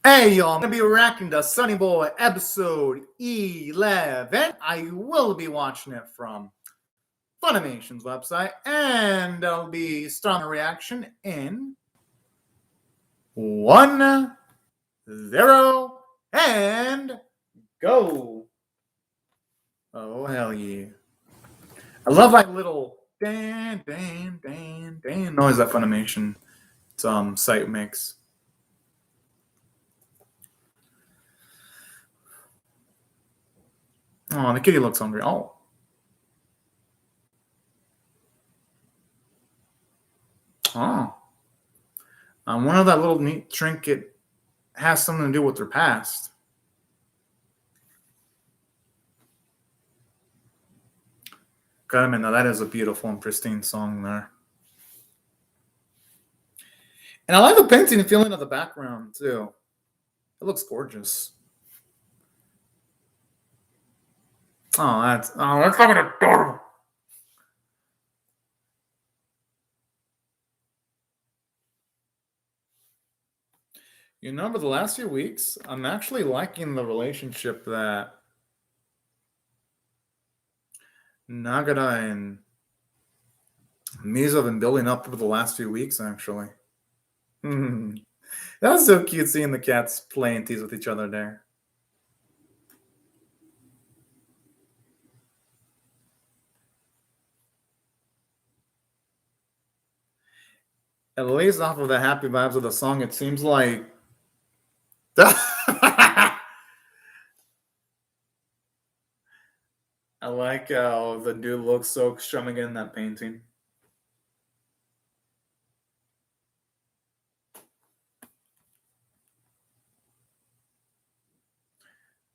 Hey y'all, I'm gonna be reacting to Sonny Boy episode 11. I will be watching it from Funimation's website, and I'll be starting a reaction in 1, 0, and go. Oh hell yeah. I love like little dan dan dan dan noise that Funimation site makes. Oh, the kitty looks hungry. Oh. Oh. I wonder if that little neat trinket has something to do with their past. God, I mean, now that is a beautiful and pristine song there. And I like the painting and feeling of the background, too. It looks gorgeous. That's fucking adorable. You know, over the last few weeks, I'm actually liking the relationship that Nagata and Mizo have been building up over the last few weeks, actually. That was so cute seeing the cats playing tease with each other there. At least off of the happy vibes of the song, it seems like. I like how the dude looks so charming in that painting.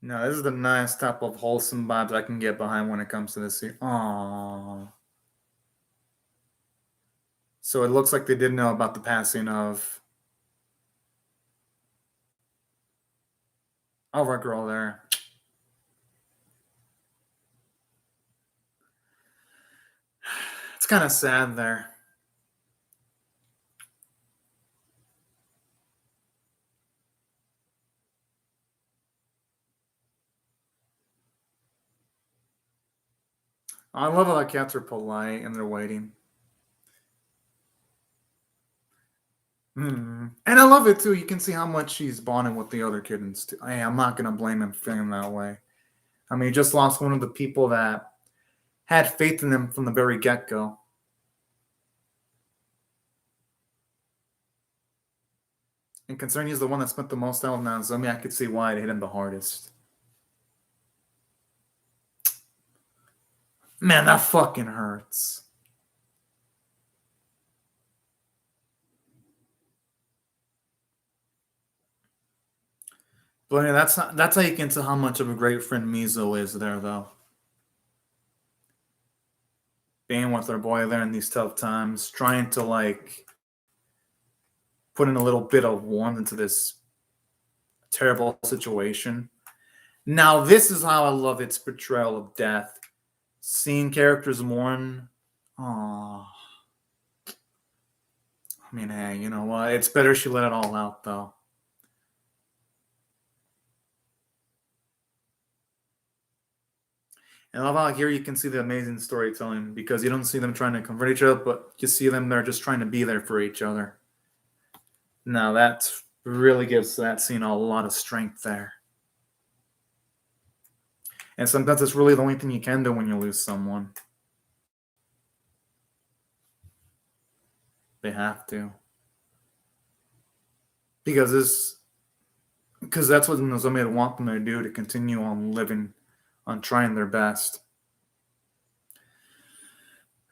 No, this is the nice type of wholesome vibes I can get behind when it comes to this scene. Aww. So it looks like they did know about the passing of our girl there. It's kind of sad there. I love how the cats are polite and they're waiting. And I love it too. You can see how much she's bonding with the other kittens too. Hey, I'm not gonna blame him for feeling that way. I mean, he just lost one of the people that had faith in him from the very get go. And considering he's the one that spent the most time with Naomi, I could see why it hit him the hardest. Man, that fucking hurts. But yeah, that's how you can tell how much of a great friend Mizo is there, though. Being with her boy there in these tough times, trying to like put in a little bit of warmth into this terrible situation. Now, this is how I love its portrayal of death. Seeing characters mourn. Aww. I mean, hey, you know what? It's better she let it all out, though. And I love how here you can see the amazing storytelling because you don't see them trying to convert each other, but you see them there just trying to be there for each other. Now that really gives that scene a lot of strength there. And sometimes it's really the only thing you can do when you lose someone. They have to. Because that's what Nozomi would want them to do, to continue on living, on trying their best.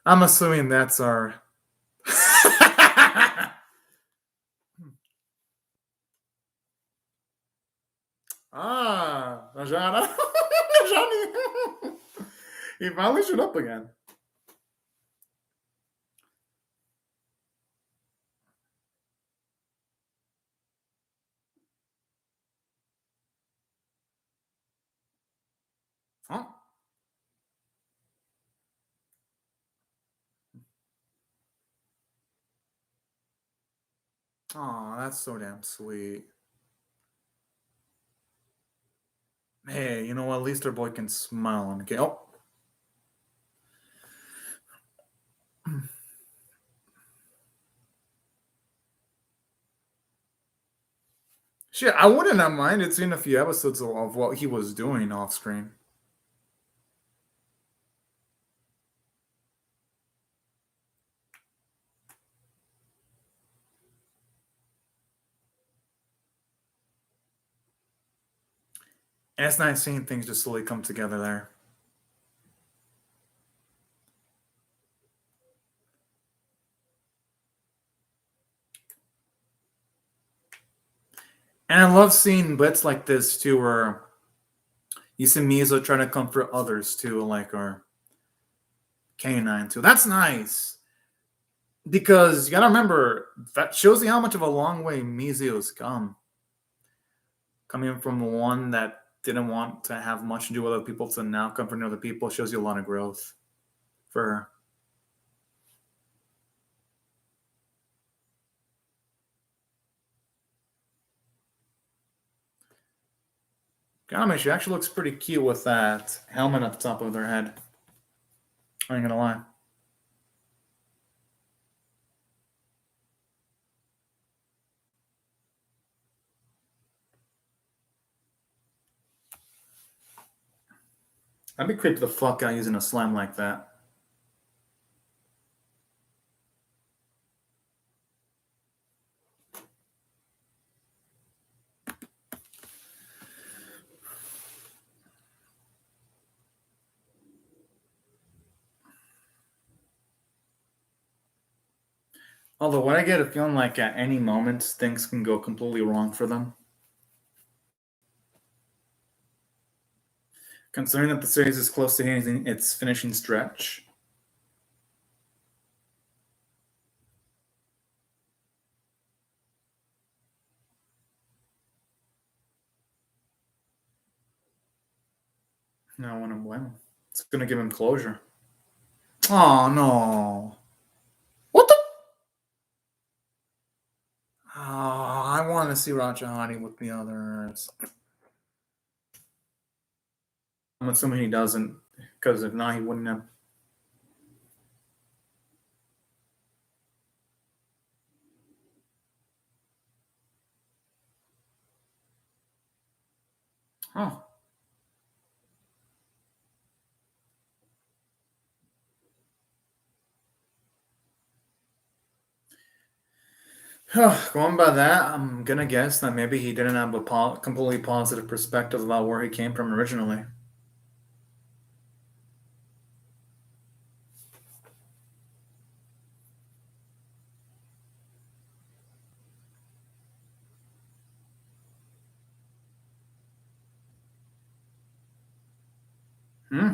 I'm assuming that's our. Najana. Johnny. He finally showed up again. Huh? Oh, that's so damn sweet. Hey, you know what? At least our boy can smile and okay. Oh, shit! I wouldn't have minded seeing a few episodes of what he was doing off screen. And it's nice seeing things just slowly come together there. And I love seeing bits like this too, where you see Mizo trying to comfort others too, like our canine too. That's nice because you gotta remember that shows you how much of a long way Mizo's come, coming from one that didn't want to have much to do with other people to now comforting other people shows you a lot of growth for her. Gotta she actually looks pretty cute with that helmet at the top of their head. I ain't gonna lie. I'd be creeped the fuck out using a slime like that. Although, what I get a feeling like at any moment things can go completely wrong for them. Considering that the series is close to hitting its finishing stretch. No, I wouldn't blame him. It's gonna give him closure. Oh no. What the? Oh, I want to see Rajahani with the others. I'm assuming he doesn't, because if not, he wouldn't have. Oh. Going by that, I'm gonna guess that maybe he didn't have a completely positive perspective about where he came from originally. Hmm.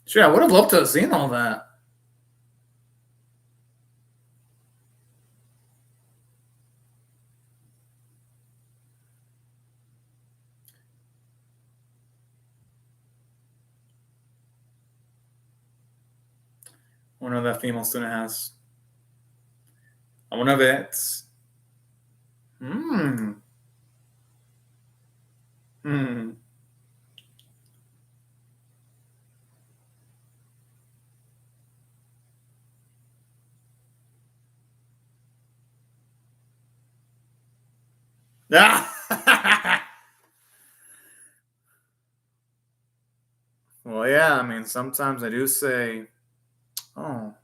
Sure, I would have loved to have seen all that. I wonder if that female student has. I wonder if it's. Hmm. Hmm. Ah! Well, yeah, I mean, sometimes I do say, oh,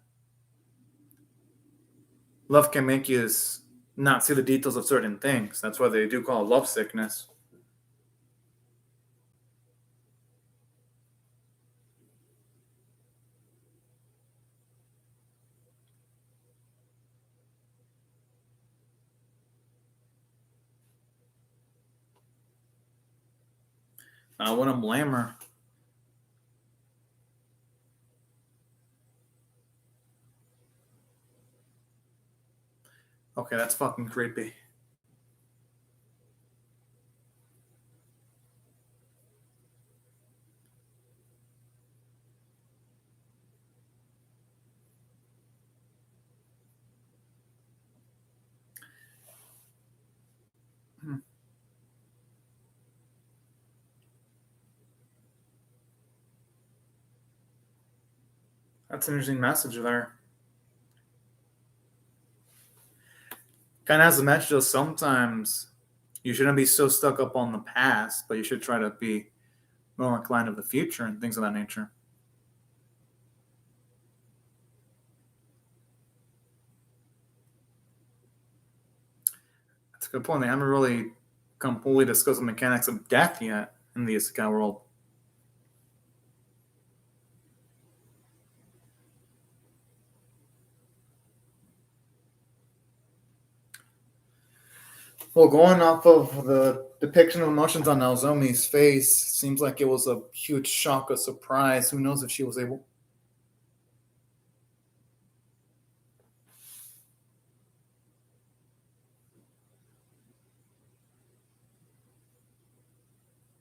love can make you not see the details of certain things. That's why they do call it love sickness. I wouldn't blame her. Okay, that's fucking creepy. That's an interesting message there. Kind of has the message of sometimes you shouldn't be so stuck up on the past, but you should try to be more inclined of the future and things of that nature. That's a good point. They haven't really completely discussed the mechanics of death yet in the Isekai world. Well, going off of the depiction of emotions on Naozumi's face, seems like it was a huge shock, a surprise. Who knows if she was able.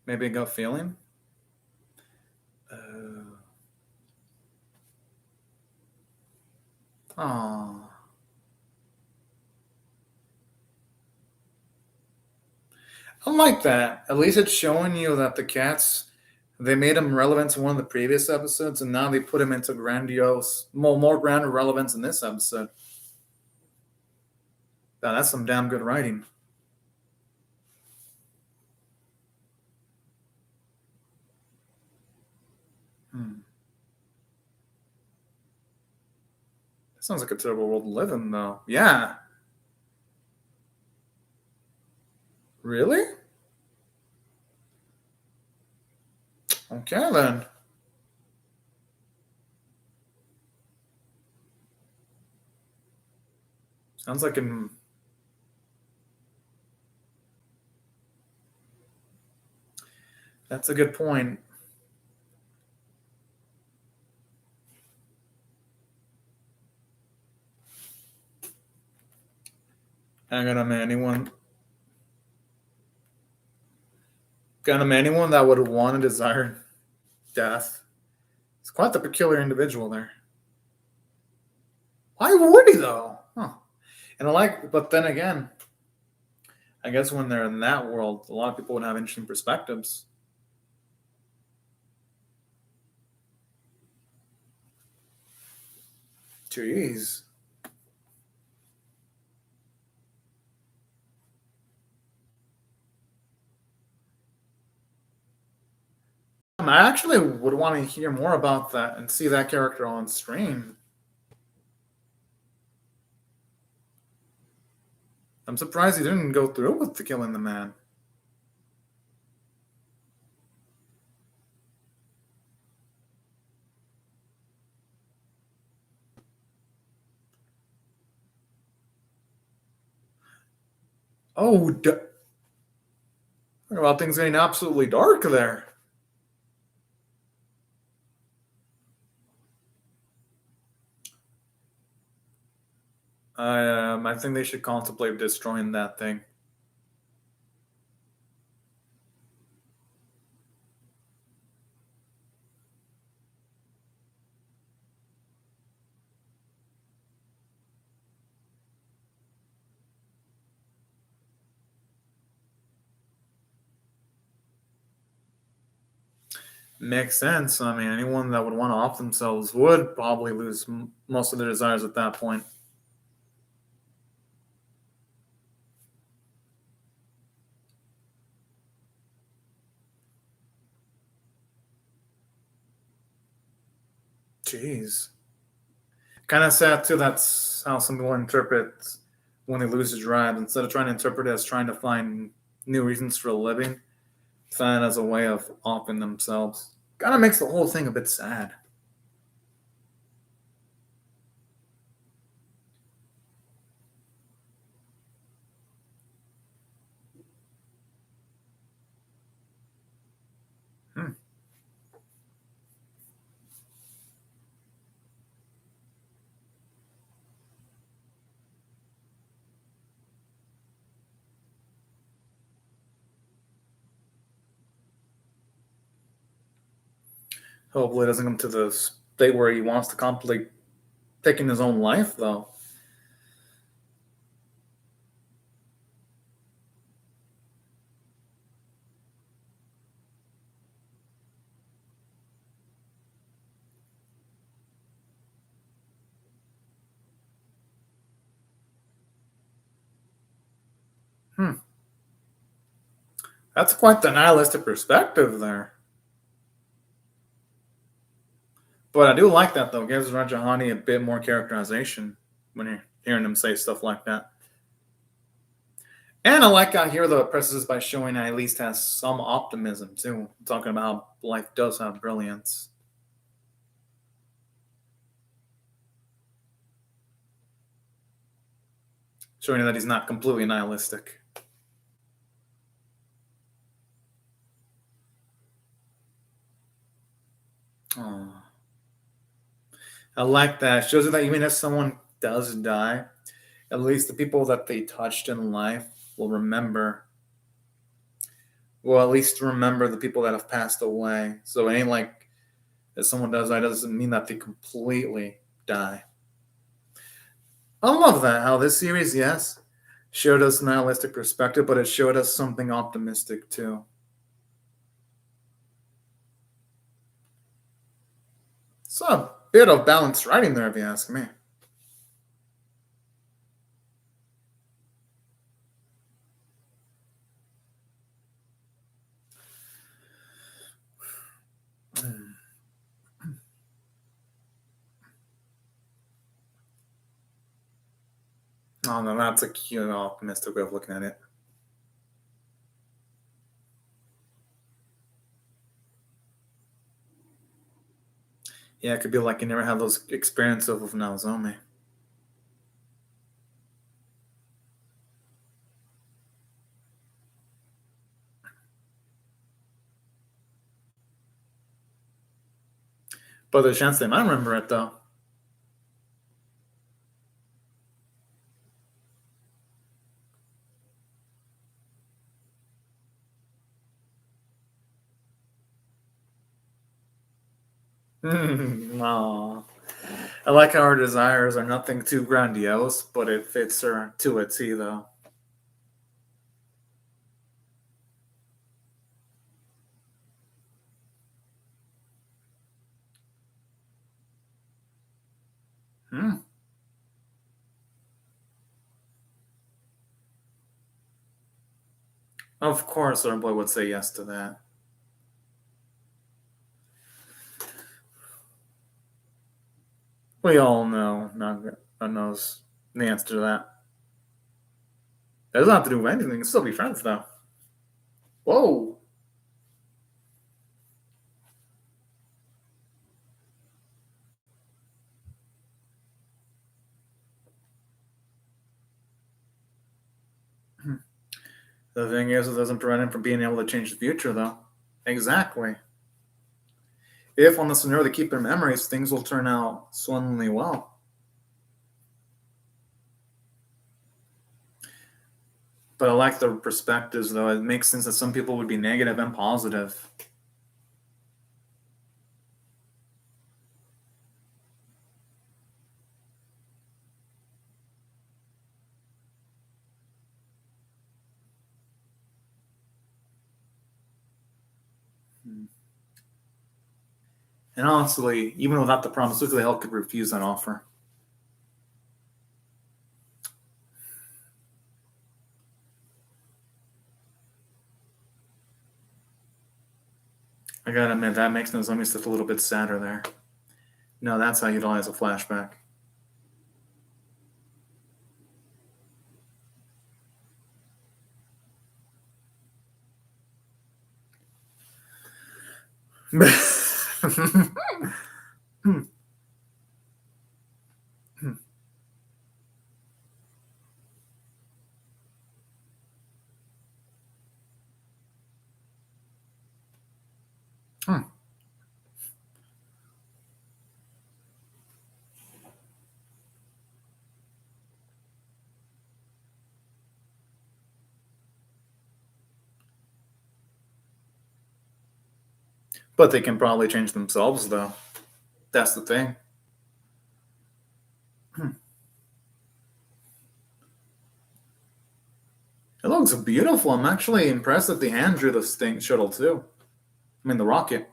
Maybe a gut feeling? Oh. I like that. At least it's showing you that the cats, they made him relevant to one of the previous episodes, and now they put him into grandiose, more grand relevance in this episode. Now, that's some damn good writing. Hmm. That sounds like a terrible world to live in, though. Yeah. Really? Okay, then. Sounds like an. That's a good point. I'm gonna man anyone. Gonna anyone that would want to desire death. It's quite the peculiar individual there. Why would he though? Huh. And I like, but then again, I guess when they're in that world, a lot of people would have interesting perspectives. Jeez. I actually would want to hear more about that and see that character on stream. I'm surprised he didn't go through with the killing the man. Oh, talk about things getting absolutely dark there. I think they should contemplate destroying that thing. Makes sense. I mean, anyone that would want to off themselves would probably lose most of their desires at that point. Jeez. Kind of sad too. That's how some people interpret when they lose their drive. Instead of trying to interpret it as trying to find new reasons for living, find it as a way of offing themselves. Kind of makes the whole thing a bit sad. Hmm. Hopefully, it doesn't come to the state where he wants to contemplate taking his own life, though. That's quite the nihilistic perspective there. But I do like that though. It gives Rajahani a bit more characterization when you're hearing him say stuff like that. And I like how here the presses by showing at least has some optimism too. Talking about how life does have brilliance. Showing that he's not completely nihilistic. Aw. I like that. It shows you that even if someone does die, at least the people that they touched in life will remember. Well, at least remember the people that have passed away. So it ain't like if someone does die, doesn't mean that they completely die. I love that. How this series, yes, showed us nihilistic perspective, but it showed us something optimistic too. So a bit of balanced writing there, if you ask me. Oh no, that's a cute, optimistic way of looking at it. Yeah, it could be like you never had those experiences with Naozomi. But there's a chance they might remember it though. Aw. I like how her desires are nothing too grandiose, but it fits her to a T though. Hmm. Of course, our boy would say yes to that. We all know Naga knows the answer to that. That doesn't have to do with anything. They can still be friends though. Whoa. The thing is, it doesn't prevent him from being able to change the future though. Exactly. If on the scenario they keep their memories, things will turn out swimmingly well. But I like the perspectives though. It makes sense that some people would be negative and positive. And honestly, even without the promise, look at the hell could refuse that offer. I gotta admit, that makes Nozomi stuff a little bit sadder there. No, that's how you utilize a flashback. Hmm. Hmm. Hmm. But they can probably change themselves, though. That's the thing. Hmm. It looks beautiful. I'm actually impressed that the hand drew the thing shuttle too. I mean, the rocket.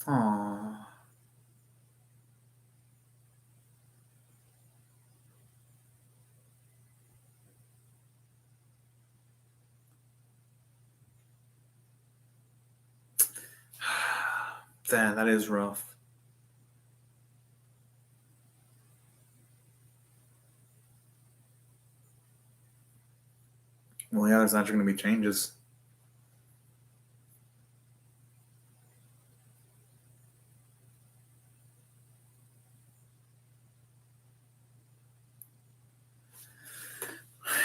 Aww. Damn, that is rough. Well, yeah, there's actually going to be changes.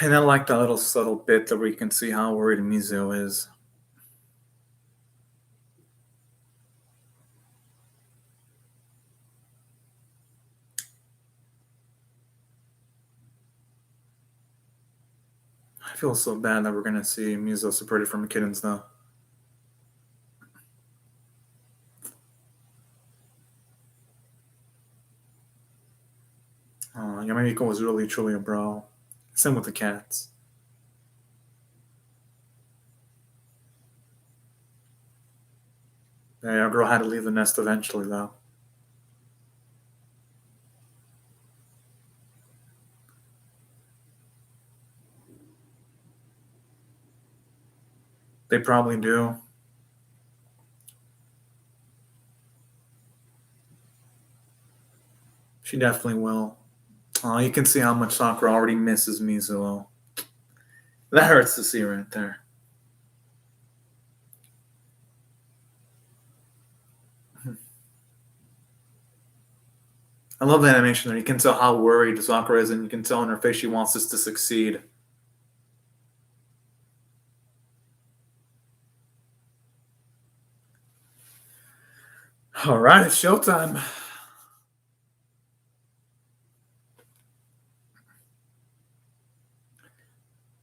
And I like that little subtle bit that we can see how worried Mizo is. I feel so bad that we're going to see Mizo separated from kittens, though. Yamamiko was really, truly a bro. Same with the cats. Yeah, our girl had to leave the nest eventually, though. They probably do. She definitely will. Oh, you can see how much Sakura already misses Mizuo. That hurts to see right there. I love the animation there. You can tell how worried Sakura is, and you can tell in her face she wants this to succeed. All right, it's showtime.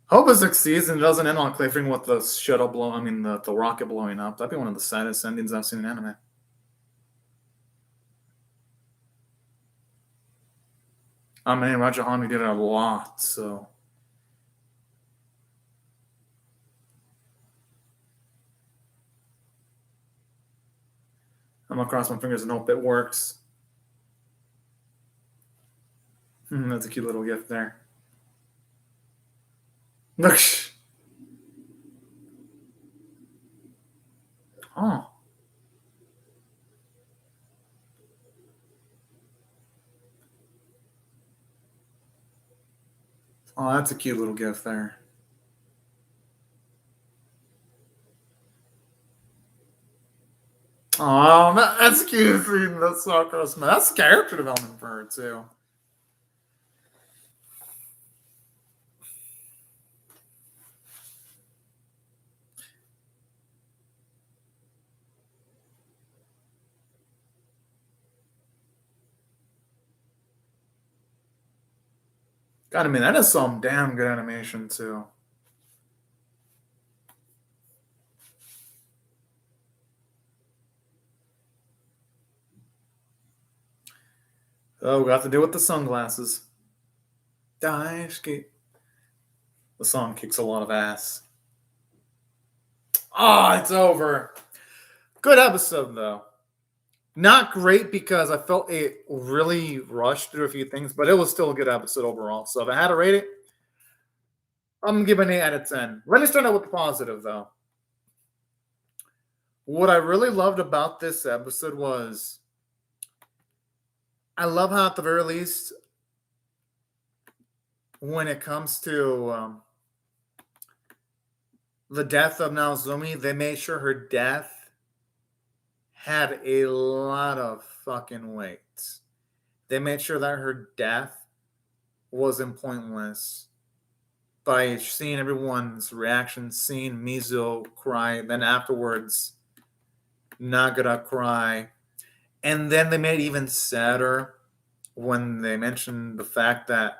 Hope it succeeds and doesn't end on cliffhanger with the shuttle blow. I mean, the rocket blowing up. That'd be one of the saddest endings I've seen in anime. I mean, Raja Hami did it a lot, so. I'm gonna cross my fingers and hope it works. That's a cute little gift there. Look. Oh. Oh, that's a cute little gift there. Oh, that's cute. That's Sakura. That's character development for her too. God, I mean, that is some damn good animation too. Oh, we have to deal with the sunglasses. Daisuke. The song kicks a lot of ass. Oh, it's over. Good episode though. Not great because I felt it really rushed through a few things, but it was still a good episode overall. So if I had to rate it, I'm gonna give it an 8 out of 10. Let me start out with the positive though. What I really loved about this episode was I love how at the very least when it comes to the death of Naozumi, they made sure her death had a lot of fucking weight. They made sure that her death wasn't pointless by seeing everyone's reaction, seeing Mizo cry, then afterwards Nagara cry. And then they made it even sadder when they mentioned the fact that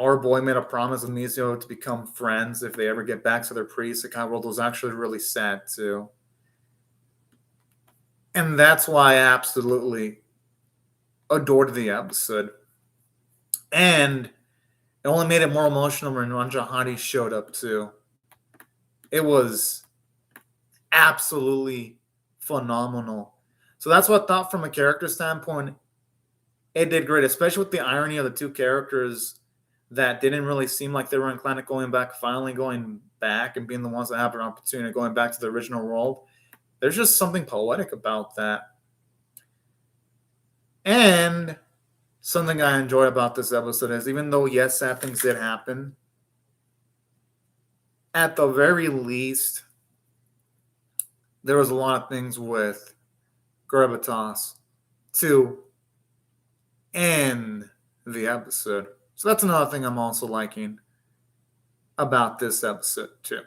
our boy made a promise with Mizo to become friends if they ever get back to their pre-Isekai world. Was actually really sad too. And that's why I absolutely adored the episode. And it only made it more emotional when Ranjahari showed up too. It was absolutely phenomenal. So that's what I thought from a character standpoint. It did great, especially with the irony of the two characters that didn't really seem like they were inclined to going back, finally going back and being the ones that have an opportunity of going back to the original world. There's just something poetic about that. And something I enjoy about this episode is, even though, yes, sad things did happen, at the very least, there was a lot of things with gravitas to end the episode. So that's another thing I'm also liking about this episode too.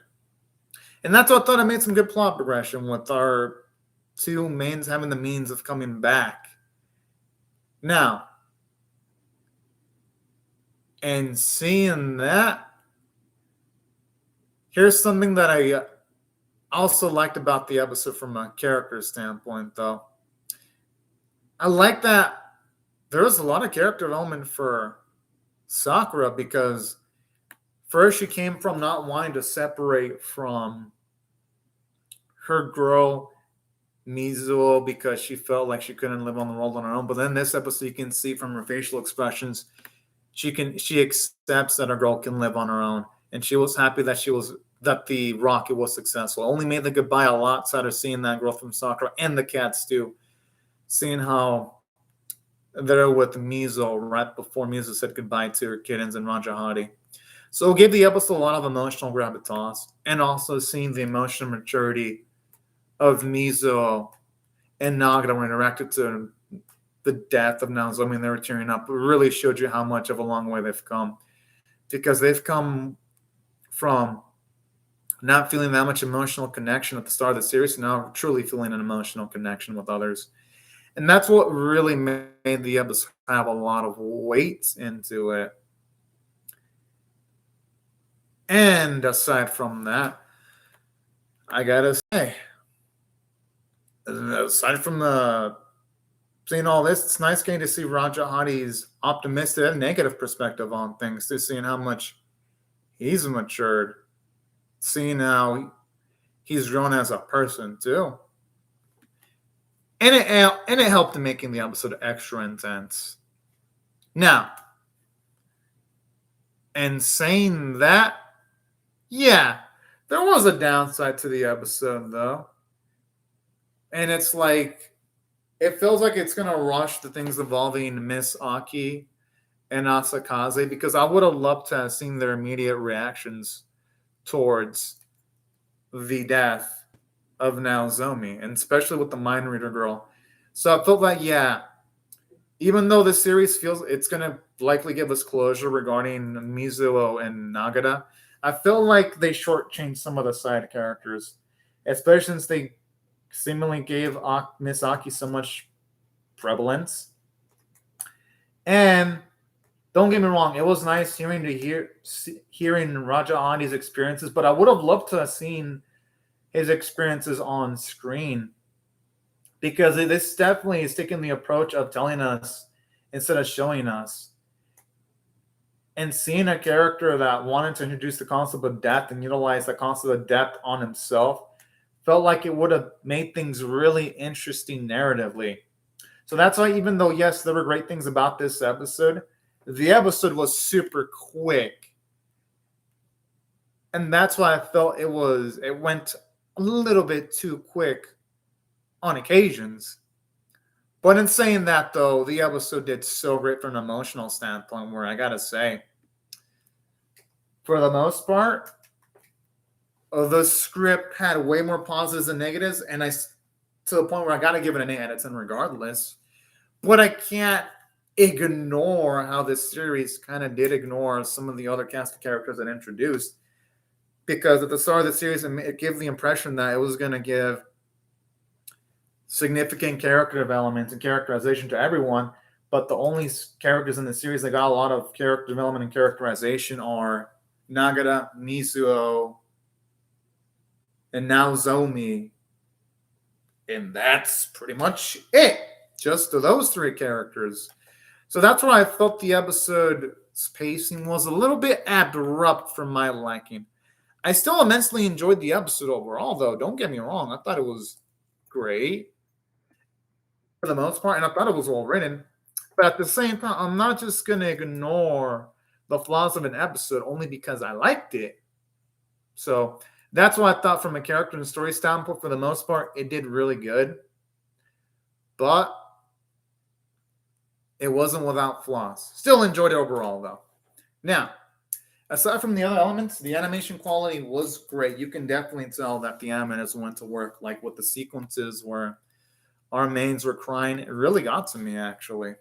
And that's what I thought I made some good plot progression with our two mains having the means of coming back. Now, and seeing that, here's something that I also liked about the episode from a character standpoint, though. I like that there was a lot of character development for Sakura, because first she came from not wanting to separate from her girl Mizuo because she felt like she couldn't live on the world on her own. But then this episode, you can see from her facial expressions, she accepts that her girl can live on her own, and she was happy that the rocket was successful. Only made the goodbye a lot sadder seeing that growth from Sakura and the cats too, seeing how they're with Mizuo right before Mizuo said goodbye to her kittens and Rajahati. So it gave the episode a lot of emotional gravitas, and also seeing the emotional maturity of Mizuo and Nagata when interacted to the death of Naozomi and they were tearing up. It really showed you how much of a long way they've come, because they've come from not feeling that much emotional connection at the start of the series, and now truly feeling an emotional connection with others. And that's what really made the episode have a lot of weight into it. And aside from that, I gotta say, aside from seeing all this, it's nice getting to see Rajahati's optimistic and negative perspective on things, too, seeing how much he's matured, seeing how he's grown as a person, too. And it helped in making the episode extra intense. Now, and saying that, yeah, there was a downside to the episode, though. And it's like, it feels like it's going to rush the things involving Miss Aki and Asakaze, because I would have loved to have seen their immediate reactions towards the death of Naozomi, and especially with the mind reader girl. So I felt like, yeah, even though the series feels it's going to likely give us closure regarding Mizuo and Nagata, I feel like they shortchanged some of the side characters, especially since they seemingly gave Miss Aki so much prevalence. And don't get me wrong, it was nice hearing Raja Andi's experiences, but I would have loved to have seen his experiences on screen, because this definitely is taking the approach of telling us instead of showing us. And seeing a character that wanted to introduce the concept of death and utilize the concept of death on himself felt like it would have made things really interesting narratively. So that's why, even though, yes, there were great things about this episode, the episode was super quick. And that's why I felt it went a little bit too quick on occasions. But in saying that, though, the episode did so great from an emotional standpoint, where I gotta say, for the most part, the script had way more positives than negatives, and to the point where I gotta give it an 8 out of 10 regardless. But I can't ignore how this series kind of did ignore some of the other cast of characters that introduced, because at the start of the series, it gave the impression that it was going to give significant character development and characterization to everyone, but the only characters in the series that got a lot of character development and characterization are Nagata, Mizuo, and Naozomi, and that's pretty much it. Just to those three characters. So that's why I felt the episode's pacing was a little bit abrupt for my liking. I still immensely enjoyed the episode overall, though. Don't get me wrong. I thought it was great for the most part, and I thought it was well written. But at the same time, I'm not just gonna ignore the flaws of an episode only because I liked it. So that's what I thought from a character and story standpoint. For the most part, it did really good, but it wasn't without flaws. Still enjoyed it overall, though. Now, aside from the other elements, the animation quality was great. You can definitely tell that the animators went to work, like with the sequences where our mains were crying. It really got to me, actually.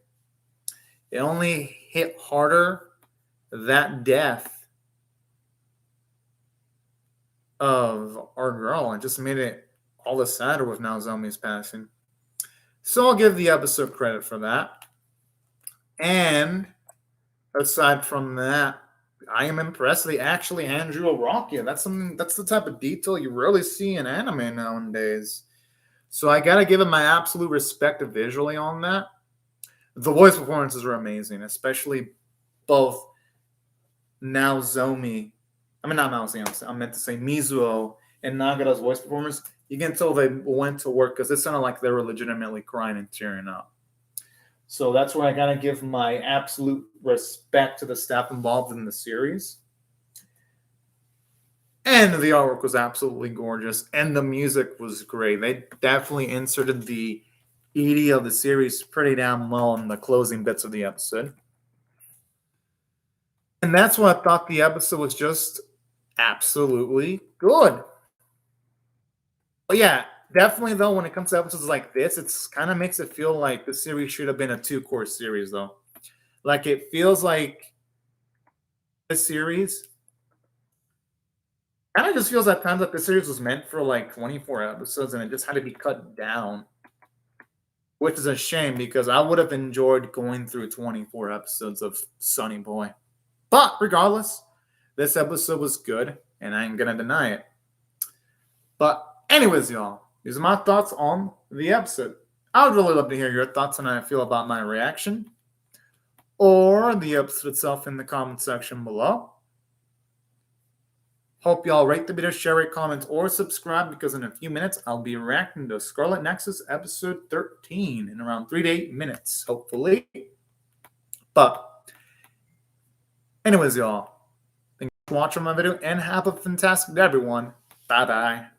It only hit harder that death of our girl and just made it all the sadder with Naozumi's passing. So I'll give the episode credit for that. And aside from that, I am impressed they actually hand drew a Rocky. That's the type of detail you rarely see in anime nowadays. So I gotta give it my absolute respect visually on that. The voice performances are amazing, especially both Naozomi. I mean, not Naozomi. I meant to say Mizuo and Nagata's voice performance. You can tell they went to work because it sounded like they were legitimately crying and tearing up. So that's where I gotta give my absolute respect to the staff involved in the series. And the artwork was absolutely gorgeous, and the music was great. They definitely inserted the ED of the series pretty damn well in the closing bits of the episode. And that's why I thought the episode was just absolutely good. But yeah, definitely though, when it comes to episodes like this, it's kind of makes it feel like the series should have been a 2-course series though. Like it feels like this series kind of just feels at times like the series was meant for like 24 episodes and it just had to be cut down. Which is a shame because I would have enjoyed going through 24 episodes of Sonny Boy. But regardless, this episode was good and I ain't gonna deny it. But anyways, y'all, these are my thoughts on the episode. I would really love to hear your thoughts on how I feel about my reaction or the episode itself in the comment section below. Hope y'all rate the video, share it, comment, or subscribe because in a few minutes I'll be reacting to Scarlet Nexus episode 13 in around 3 to 8 minutes, hopefully. But anyways, y'all, thanks for watching my video and have a fantastic day, everyone. Bye-bye.